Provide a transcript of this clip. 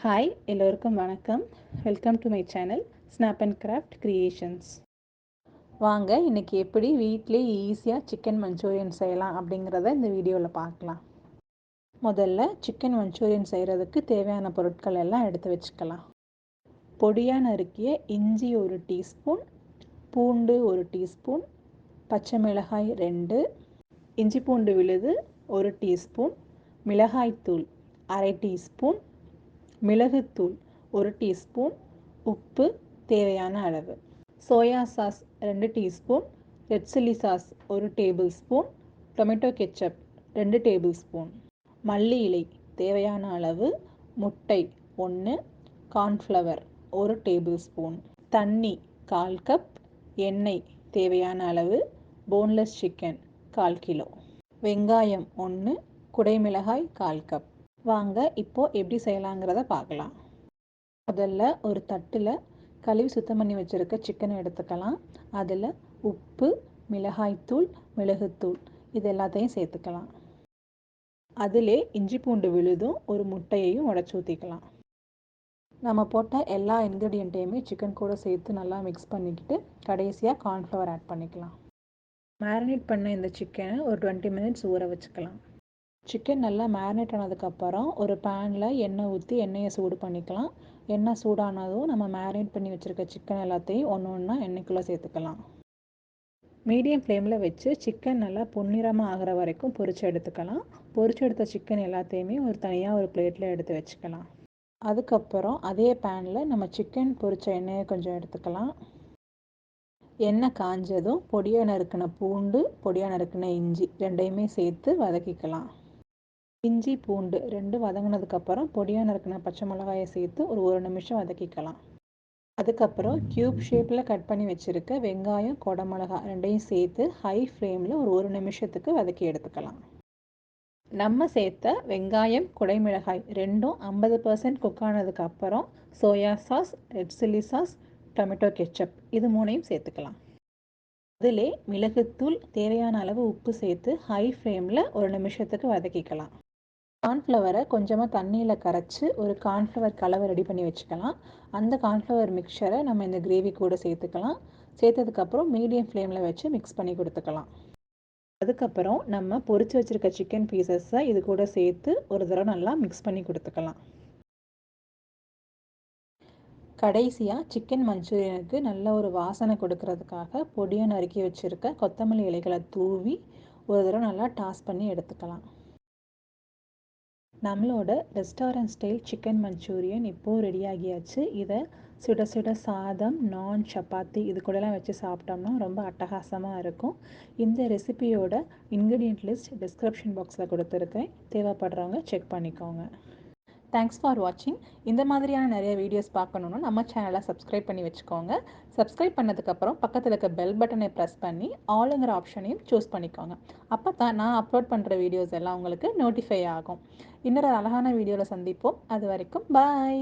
Hi எல்லோருக்கும் வணக்கம். Welcome to my channel snap and craft creations. வாங்க இன்றைக்கி எப்படி வீட்டிலே ஈஸியாக சிக்கன் மஞ்சூரியன் செய்யலாம் அப்படிங்கிறத இந்த வீடியோவில் பார்க்கலாம். முதல்ல சிக்கன் மஞ்சூரியன் செய்கிறதுக்கு தேவையான பொருட்கள் எல்லாம் எடுத்து வச்சுக்கலாம். பொடியாக நறுக்கிய இஞ்சி 1 டீஸ்பூன், பூண்டு 1 டீஸ்பூன், பச்சை மிளகாய் 2, இஞ்சி பூண்டு விழுது 1 டீஸ்பூன், மிளகாய்த்தூள் 1/2 டீஸ்பூன், மிளகுத்தூள் 1 டீஸ்பூன், உப்பு தேவையான அளவு, soya sauce 2 teaspoon, red chilli sauce 1 table spoon, tomato ketchup 2 table spoon, மல்லி இலை தேவையான அளவு, முட்டை 1, கார்ன்ஃப்ளவர் 1 டேபிள் ஸ்பூன், தண்ணி 1/4 கப், எண்ணெய் தேவையான அளவு, போன்லெஸ் சிக்கன் 1/4 கிலோ, வெங்காயம் 1, குடைமிளகாய் 1/4 கப். வாங்க இப்போது எப்படி செய்யலாங்கிறத பார்க்கலாம். முதல்ல ஒரு தட்டில் கழுவி சுத்தம் பண்ணி வச்சுருக்க சிக்கனை எடுத்துக்கலாம். அதில் உப்பு, மிளகாய்த்தூள், மிளகுத்தூள் இது எல்லாத்தையும் சேர்த்துக்கலாம். அதிலே இஞ்சி பூண்டு விழுதும் ஒரு முட்டையையும் உடைச்சி ஊற்றிக்கலாம். நம்ம போட்ட எல்லா இன்க்ரீடியண்ட்டையுமே சிக்கன் கூட சேர்த்து நல்லா மிக்ஸ் பண்ணிக்கிட்டு கடைசியாக கார்ன்ஃப்ளவர் ஆட் பண்ணிக்கலாம். மேரினேட் பண்ண இந்த சிக்கனை ஒரு 20 மினிட்ஸ் ஊற வச்சுக்கலாம். சிக்கன் நல்லா மேரினேட் ஆனதுக்கப்புறம் ஒரு பேனில் எண்ணெய் ஊற்றி எண்ணெயை சூடு பண்ணிக்கலாம். எண்ணெய் சூடானதும் நம்ம மேரினேட் பண்ணி வச்சுருக்க சிக்கன் எல்லாத்தையும் ஒன்று ஒன்றா எண்ணெய்க்குள்ளே சேர்த்துக்கலாம். மீடியம் ஃப்ளேமில் வச்சு சிக்கன் நல்லா பொன்னிறமாக ஆகிற வரைக்கும் பொரிச்சு எடுத்துக்கலாம். பொரிச்சு எடுத்த சிக்கன் எல்லாத்தையுமே தனியாக ஒரு பிளேட்டில் எடுத்து வச்சுக்கலாம். அதுக்கப்புறம் அதே பேனில் நம்ம சிக்கன் பொரிச்ச எண்ணெயை கொஞ்சம் எடுத்துக்கலாம். எண்ணெய் காஞ்சதும் பொடியாக நறுக்கின பூண்டு, பொடியாக நறுக்கின இஞ்சி ரெண்டையுமே சேர்த்து வதக்கிக்கலாம். இஞ்சி பூண்டு 2 வதங்கினதுக்கப்புறம் பொடியாக நறுக்கின பச்சை மிளகாயை சேர்த்து ஒரு 1 நிமிஷம் வதக்கிக்கலாம். அதுக்கப்புறம் க்யூப் ஷேப்பில் கட் பண்ணி வச்சுருக்க வெங்காயம், குடமிளகா ரெண்டையும் சேர்த்து ஹை ஃப்ளேமில் ஒரு 1 நிமிஷத்துக்கு வதக்கி எடுத்துக்கலாம். நம்ம சேர்த்த வெங்காயம், குடைமிளகாய் ரெண்டும் 50% குக் ஆனதுக்கப்புறம் soya sauce, red chilli sauce, tomato ketchup இது 3ஐயும் சேர்த்துக்கலாம். அதிலே மிளகுத்தூள், தேவையான அளவு உப்பு சேர்த்து ஹை ஃப்ளேமில் 1 நிமிஷத்துக்கு வதக்கிக்கலாம். கார்ன்ஃப்ளவரை கொஞ்சமாக தண்ணியில் கரைச்சி ஒரு கார்ன்ஃப்ளவர் கலவை ரெடி பண்ணி வச்சுக்கலாம். அந்த கார்ன்ஃப்ளவர் மிக்சரை நம்ம இந்த கிரேவி கூட சேர்த்துக்கலாம். சேர்த்ததுக்கப்புறம் மீடியம் ஃப்ளேமில் வச்சு மிக்ஸ் பண்ணி கொடுத்துக்கலாம். அதுக்கப்புறம் நம்ம பொரிச்சு வச்சுருக்க சிக்கன் பீசஸை இது கூட சேர்த்து ஒரு தடவை நல்லா மிக்ஸ் பண்ணி கொடுத்துக்கலாம். கடைசியாக சிக்கன் மஞ்சூரியனுக்கு நல்ல ஒரு வாசனை கொடுக்கறதுக்காக பொடியாக நறுக்கி வச்சுருக்க கொத்தமல்லி இலைகளை தூவி ஒரு தடவை நல்லா டாஸ் பண்ணி எடுத்துக்கலாம். நம்மளோட ரெஸ்டாரண்ட் ஸ்டைல் சிக்கன் மஞ்சூரியன் இப்போது ரெடி ஆகியாச்சு. இதை சுட சுட சாதம், நான், சப்பாத்தி இது கூடலாம் வச்சு சாப்பிட்டோம்னா ரொம்ப அட்டகாசமாக இருக்கும். இந்த ரெசிபியோட இன்க்ரீடியன்ட் லிஸ்ட் டிஸ்கிரிப்ஷன் பாக்ஸில் கொடுத்துருக்கேன். தேவைப்படுறவங்க செக் பண்ணிக்கோங்க. தேங்க்ஸ் ஃபார் வாட்சிங். இந்த மாதிரியான நிறைய வீடியோஸ் பார்க்கணுன்னா நம்ம சேனலை சப்ஸ்கிரைப் பண்ணி வச்சுக்கோங்க. சப்ஸ்கிரைப் பண்ணதுக்கப்புறம் பக்கத்தில் இருக்க பெல் பட்டனை ப்ரெஸ் பண்ணி ஆளுங்கிற ஆப்ஷனையும் சூஸ் பண்ணிக்கோங்க. அப்போ தான் நான் அப்லோட் பண்ணுற வீடியோஸ் எல்லாம் உங்களுக்கு நோட்டிஃபை ஆகும். இன்னொரு அழகான வீடியோவில் சந்திப்போம். அது வரைக்கும் பாய்.